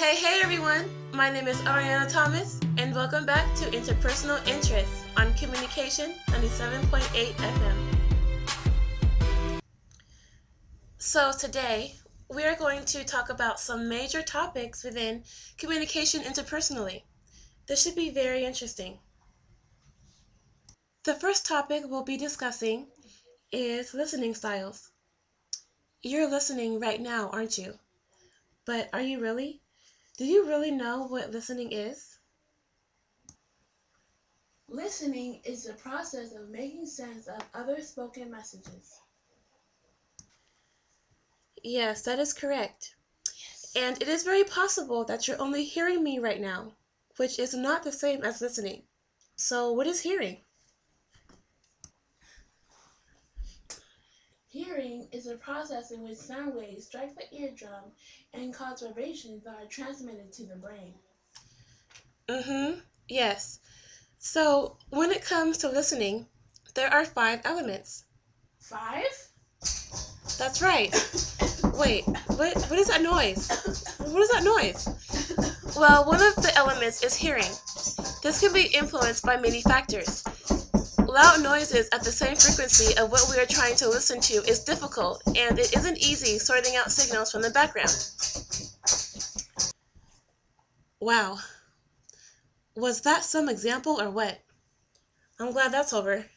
Hey everyone! My name is Ariana Thomas, and welcome back to Interpersonal Interests on Communication 97.8 FM. So today, we are going to talk about some major topics within communication interpersonally. This should be very interesting. The first topic we'll be discussing is listening styles. You're listening right now, aren't you? But are you really? Do you really know what listening is? Listening is the process of making sense of other spoken messages. Yes, that is correct. And it is very possible that you're only hearing me right now, which is not the same as listening. So, what is hearing? Hearing is a process in which sound waves strike the eardrum and cause vibrations that are transmitted to the brain. Yes. So, when it comes to listening, there are 5 elements. 5? That's right. Wait, what is that noise? What is that noise? Well, one of the elements is hearing. This can be influenced by many factors. Loud noises at the same frequency of what we are trying to listen to is difficult, and it isn't easy sorting out signals from the background. Wow. Was that some example or what? I'm glad that's over.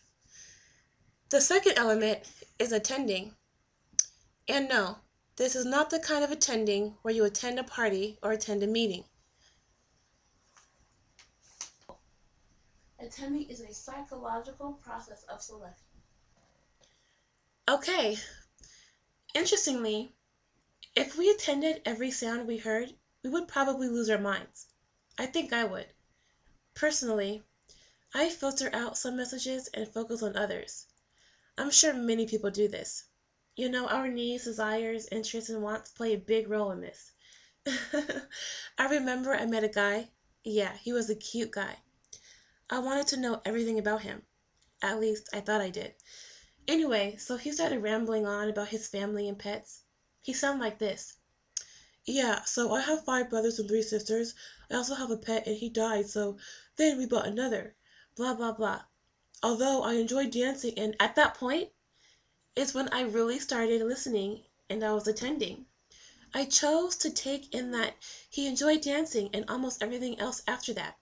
The second element is attending. And no, this is not the kind of attending where you attend a party or attend a meeting. Attending is a psychological process of selection. Okay, interestingly, if we attended every sound we heard, we would probably lose our minds. I think I would. Personally, I filter out some messages and focus on others. I'm sure many people do this. You know, our needs, desires, interests, and wants play a big role in this. I remember I met a guy. Yeah, he was a cute guy. I wanted to know everything about him. At least, I thought I did. Anyway, so he started rambling on about his family and pets. He sounded like this. Yeah, so I have 5 brothers and 3 sisters. I also have a pet and he died, so then we bought another. Blah, blah, blah. Although I enjoy dancing, and at that point is when I really started listening and I was attending. I chose to take in that he enjoyed dancing and almost everything else after that.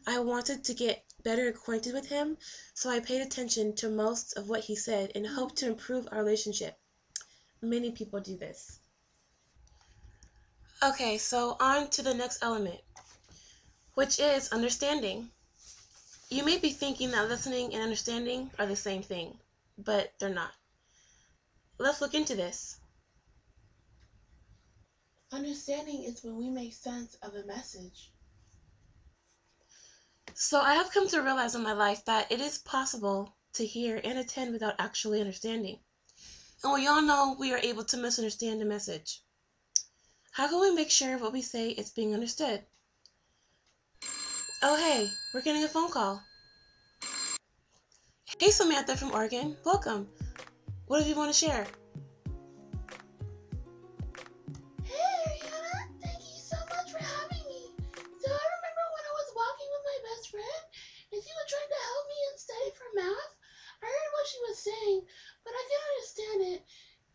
I wanted to get better acquainted with him, so I paid attention to most of what he said and hoped to improve our relationship. Many people do this. Okay, so on to the next element, which is understanding. You may be thinking that listening and understanding are the same thing, but they're not. Let's look into this. Understanding is when we make sense of a message. So I have come to realize in my life that it is possible to hear and attend without actually understanding. And we all know we are able to misunderstand a message. How can we make sure what we say is being understood? Oh hey, we're getting a phone call. Hey Samantha from Oregon, welcome. What do you want to share? Hey Ariana, thank you so much for having me. So I remember when I was walking with my best friend and she was trying to help me and study for math. I heard what she was saying, but I can't understand it.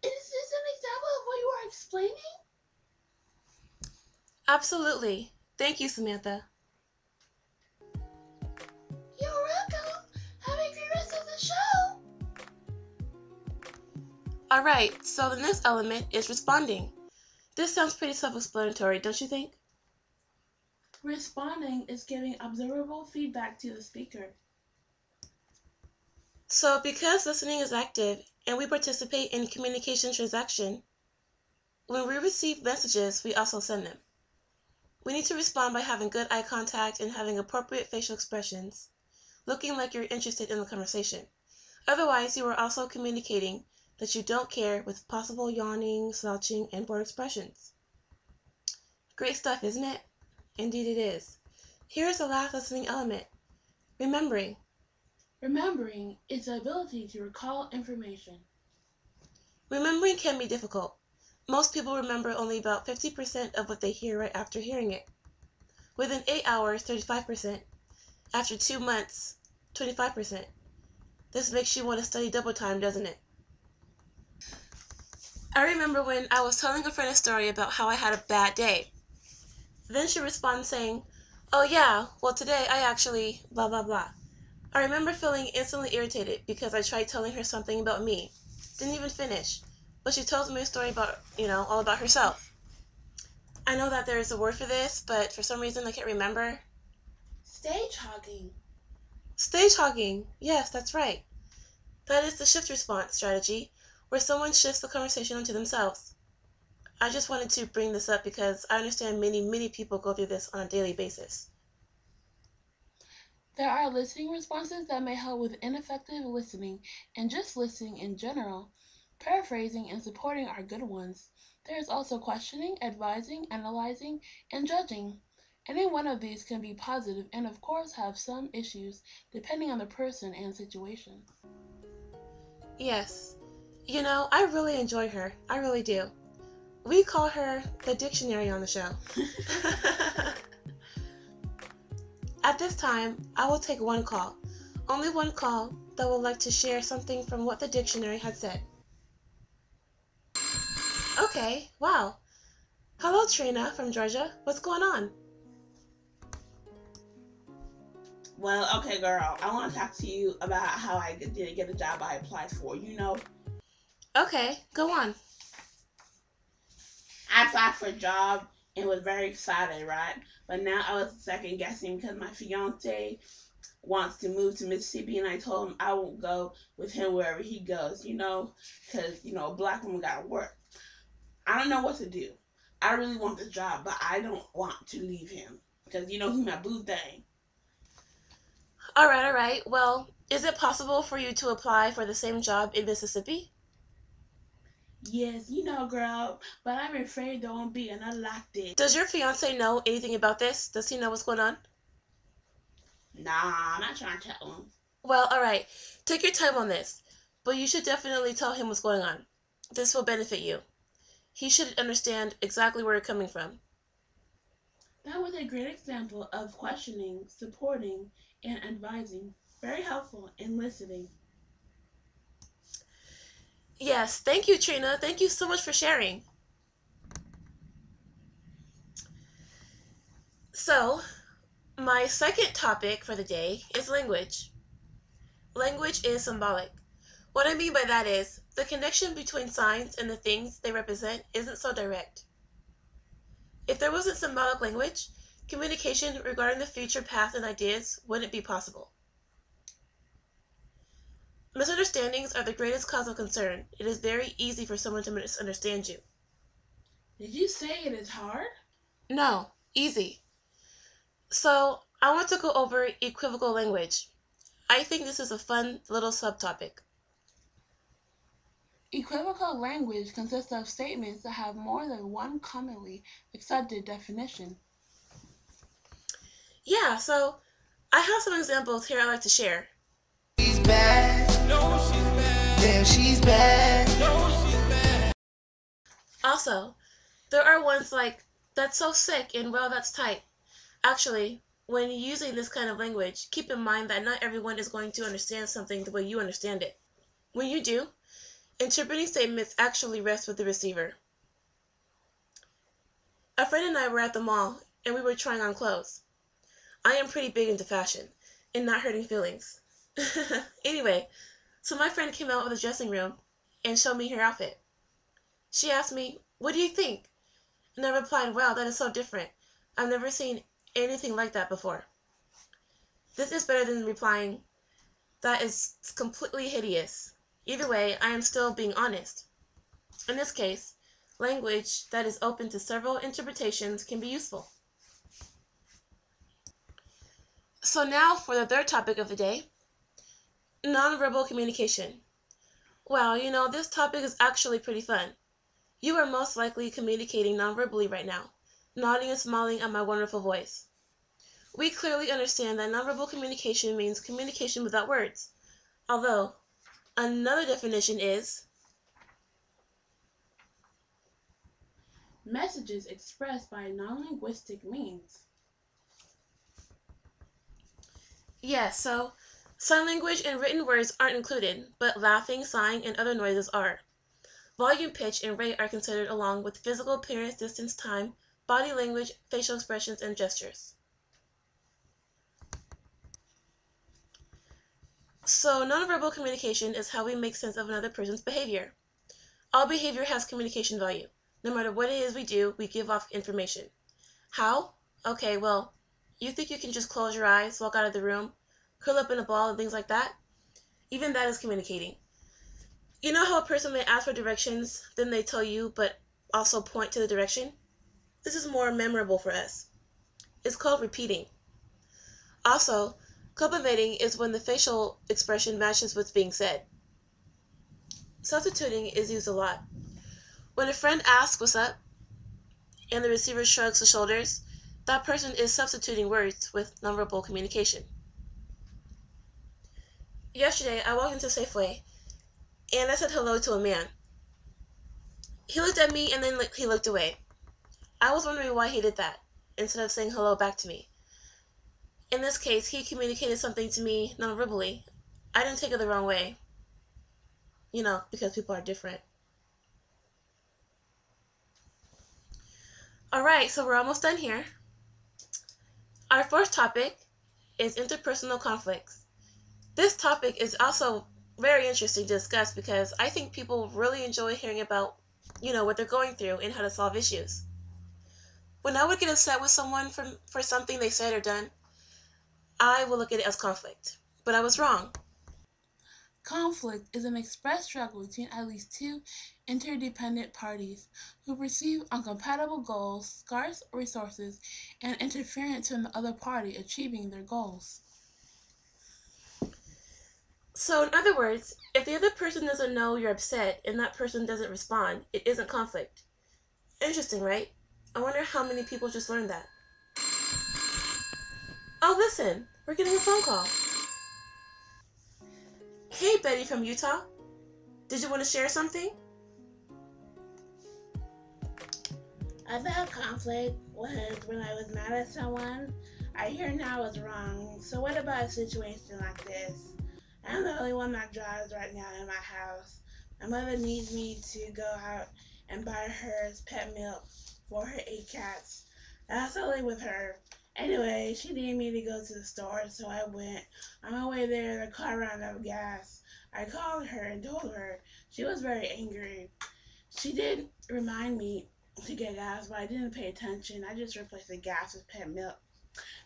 Is this an example of what you are explaining? Absolutely. Thank you, Samantha. You're welcome. Have a great rest of the show. Alright, so the next element is responding. This sounds pretty self-explanatory, don't you think? Responding is giving observable feedback to the speaker. So because listening is active and we participate in communication transaction, when we receive messages, we also send them. We need to respond by having good eye contact and having appropriate facial expressions, looking like you're interested in the conversation. Otherwise, you are also communicating that you don't care with possible yawning, slouching, and bored expressions. Great stuff, isn't it? Indeed it is. Here's the last listening element, remembering. Remembering is the ability to recall information. Remembering can be difficult, Most people remember only about 50% of what they hear right after hearing it. Within 8 hours, 35%. After 2 months, 25%. This makes you want to study double time, doesn't it? I remember when I was telling a friend a story about how I had a bad day. Then she responds saying, "Oh yeah, well today I actually blah blah blah." I remember feeling instantly irritated because I tried telling her something about me. Didn't even finish. But she tells me a story about, all about herself. I know that there is a word for this, but for some reason I can't remember. Stage hogging. Stage hogging. Yes, that's right. That is the shift response strategy, where someone shifts the conversation onto themselves. I just wanted to bring this up because I understand many people go through this on a daily basis. There are listening responses that may help with ineffective listening and just listening in general. Paraphrasing and supporting are good ones. There is also questioning, advising, analyzing, and judging. Any one of these can be positive and, of course, have some issues depending on the person and situation. Yes. I really enjoy her. I really do. We call her the dictionary on the show. At this time, I will take one call. Only one call that would like to share something from what the dictionary had said. Okay, wow. Hello, Trina from Georgia. What's going on? Well, okay, girl, I want to talk to you about how I didn't get the job I applied for. Okay, go on. I applied for a job and was very excited, right? But now I was second guessing because my fiance wants to move to Mississippi, and I told him I won't go with him wherever he goes, because, a black woman got to work. I don't know what to do. I really want the job, but I don't want to leave him because, he's my boo thing. All right. Well, is it possible for you to apply for the same job in Mississippi? Yes, girl, but I'm afraid there won't be another like this. Does your fiance know anything about this? Does he know what's going on? Nah, I'm not trying to tell him. Well, all right. Take your time on this, but you should definitely tell him what's going on. This will benefit you. He should understand exactly where you're coming from. That was a great example of questioning, supporting, and advising. Very helpful in listening. Yes, thank you, Trina. Thank you so much for sharing. So, my second topic for the day is language. Language is symbolic. What I mean by that is, the connection between signs and the things they represent isn't so direct. If there wasn't symbolic language, communication regarding the future path and ideas wouldn't be possible. Misunderstandings are the greatest cause of concern. It is very easy for someone to misunderstand you. Did you say it is hard? No, easy. So, I want to go over equivocal language. I think this is a fun little subtopic. Equivocal language consists of statements that have more than one commonly accepted definition. Yeah, so I have some examples here I'd like to share. She's bad. No, she's bad. Damn, she's bad. No, she's bad. Also, there are ones like, "That's so sick," and "Well, that's tight." Actually, when using this kind of language, keep in mind that not everyone is going to understand something the way you understand it. When you do, interpreting statements actually rests with the receiver. A friend and I were at the mall, and we were trying on clothes. I am pretty big into fashion, and not hurting feelings. Anyway, so my friend came out of the dressing room and showed me her outfit. She asked me, "What do you think?" And I replied, "Wow, that is so different. I've never seen anything like that before." This is better than replying, "That is completely hideous." Either way, I am still being honest. In this case, language that is open to several interpretations can be useful. So now for the third topic of the day, nonverbal communication. Wow, this topic is actually pretty fun. You are most likely communicating nonverbally right now, nodding and smiling at my wonderful voice. We clearly understand that nonverbal communication means communication without words, although another definition is messages expressed by non-linguistic means. Yeah, so sign language and written words aren't included, but laughing, sighing, and other noises are. Volume, pitch, and rate are considered along with physical appearance, distance, time, body language, facial expressions, and gestures. So nonverbal communication is how we make sense of another person's behavior. All behavior has communication value. No matter what it is we do, we give off information. How? Okay, well, you think you can just close your eyes, walk out of the room, curl up in a ball, and things like that? Even that is communicating. You know how a person may ask for directions, then they tell you, but also point to the direction? This is more memorable for us. It's called repeating. Also, complimenting is when the facial expression matches what's being said. Substituting is used a lot. When a friend asks what's up, and the receiver shrugs the shoulders, that person is substituting words with nonverbal communication. Yesterday, I walked into Safeway, and I said hello to a man. He looked at me, and then he looked away. I was wondering why he did that, instead of saying hello back to me. In this case, he communicated something to me nonverbally. I didn't take it the wrong way. Because people are different. Alright, so we're almost done here. Our first topic is interpersonal conflicts. This topic is also very interesting to discuss because I think people really enjoy hearing about, what they're going through and how to solve issues. When I would get upset with someone for something they said or done, I would look at it as conflict. But I was wrong. Conflict is an expressed struggle between at least two interdependent parties who perceive incompatible goals, scarce resources, and interference from the other party achieving their goals. So, in other words, if the other person doesn't know you're upset and that person doesn't respond, it isn't conflict. Interesting, right? I wonder how many people just learned that. Oh, listen, we're getting a phone call. Hey, Betty from Utah. Did you want to share something? I felt conflict was when I was mad at someone. I hear now was wrong. So what about a situation like this? I'm the only one that drives right now in my house. My mother needs me to go out and buy her pet milk for her 8 cats. I also live with her. Anyway, she needed me to go to the store, so I went. On my way there, the car ran out of gas. I called her and told her. She was very angry. She did remind me to get gas, but I didn't pay attention. I just replaced the gas with pet milk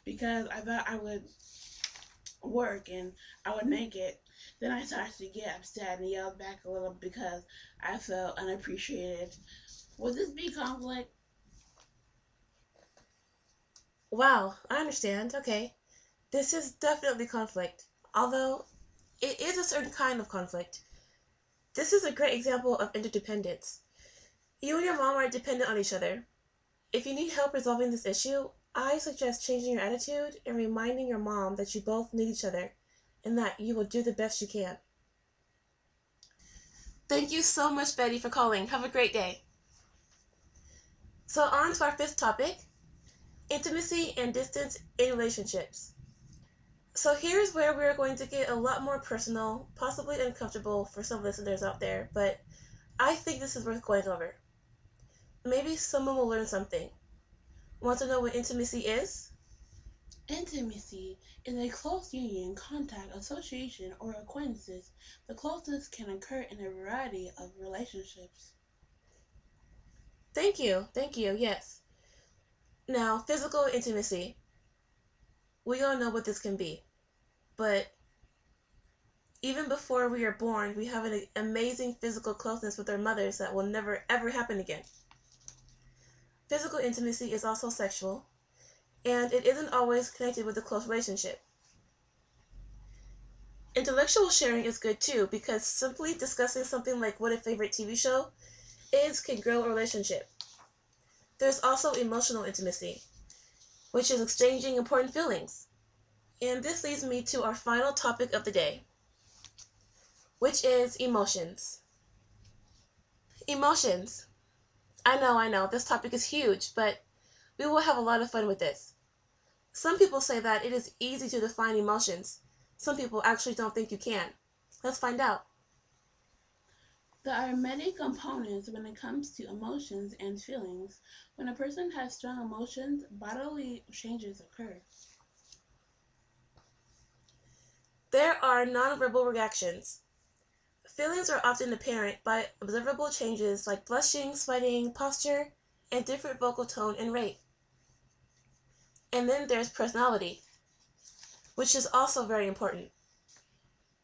because I thought I would work and I would make it. Then I started to get upset and yelled back a little because I felt unappreciated. Would this be conflict? Wow, I understand. Okay. This is definitely conflict. Although, it is a certain kind of conflict. This is a great example of interdependence. You and your mom are dependent on each other. If you need help resolving this issue, I suggest changing your attitude and reminding your mom that you both need each other and that you will do the best you can. Thank you so much, Betty, for calling. Have a great day. So on to our fifth topic, intimacy and distance in relationships. So here's where we're going to get a lot more personal, possibly uncomfortable for some listeners out there, but I think this is worth going over. Maybe someone will learn something. Want to know what intimacy is? Intimacy is a close union, contact, association, or acquaintances. The closeness can occur in a variety of relationships. Thank you, yes. Now, physical intimacy. We all know what this can be, but even before we are born, we have an amazing physical closeness with our mothers that will never ever happen again. Physical intimacy is also sexual, and it isn't always connected with a close relationship. Intellectual sharing is good too, because simply discussing something like what a favorite TV show is can grow a relationship. There's also emotional intimacy, which is exchanging important feelings. And this leads me to our final topic of the day, which is emotions. Emotions. I know, this topic is huge, but we will have a lot of fun with this. Some people say that it is easy to define emotions. Some people actually don't think you can. Let's find out. There are many components when it comes to emotions and feelings. When a person has strong emotions, bodily changes occur. There are nonverbal reactions. Feelings are often apparent by observable changes like blushing, sweating, posture, and different vocal tone and rate. And then there's personality, which is also very important.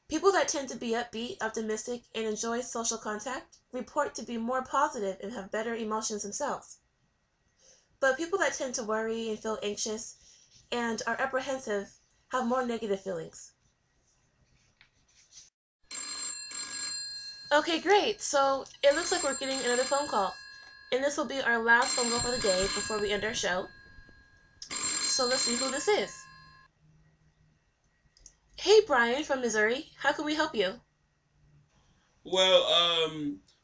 People that tend to be upbeat, optimistic, and enjoy social contact report to be more positive and have better emotions themselves. But people that tend to worry and feel anxious and are apprehensive have more negative feelings. Okay, great. So it looks like we're getting another phone call. And this will be our last phone call for the day before we end our show. So let's see who this is. Hey, Brian from Missouri. How can we help you? Well,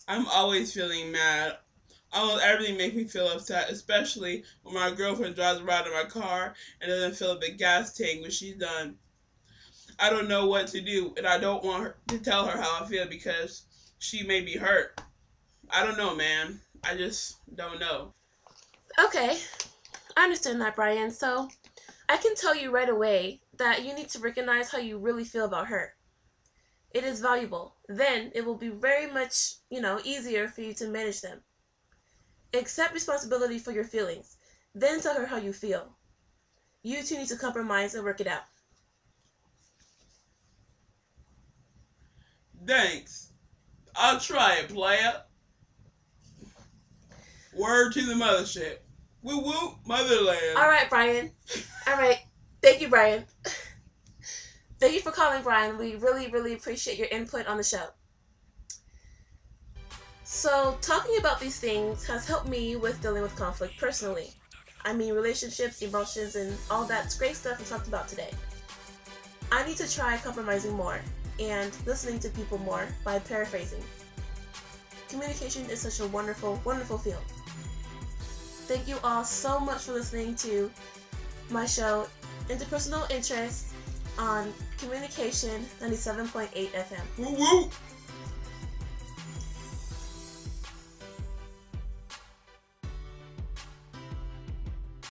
I'm always feeling mad. Almost everything makes me feel upset, especially when my girlfriend drives around in my car and doesn't fill up the gas tank when she's done. I don't know what to do, and I don't want her to tell her how I feel because she may be hurt. I don't know, man. I just don't know. Okay, I understand that, Brian. So I can tell you right away that you need to recognize how you really feel about her. It is valuable. Then it will be very much, easier for you to manage them. Accept responsibility for your feelings. Then tell her how you feel. You two need to compromise and work it out. Thanks. I'll try it, playa. Word to the mothership. Woo woo, motherland. All right, Brian. All right. Thank you, Brian. Thank you for calling, Brian. We really, really appreciate your input on the show. So, talking about these things has helped me with dealing with conflict personally. I mean, relationships, emotions, and all that great stuff we talked about today. I need to try compromising more and listening to people more by paraphrasing. Communication is such a wonderful, wonderful field. Thank you all so much for listening to my show, Interpersonal Interest, on Communication 97.8 FM. Woo woo.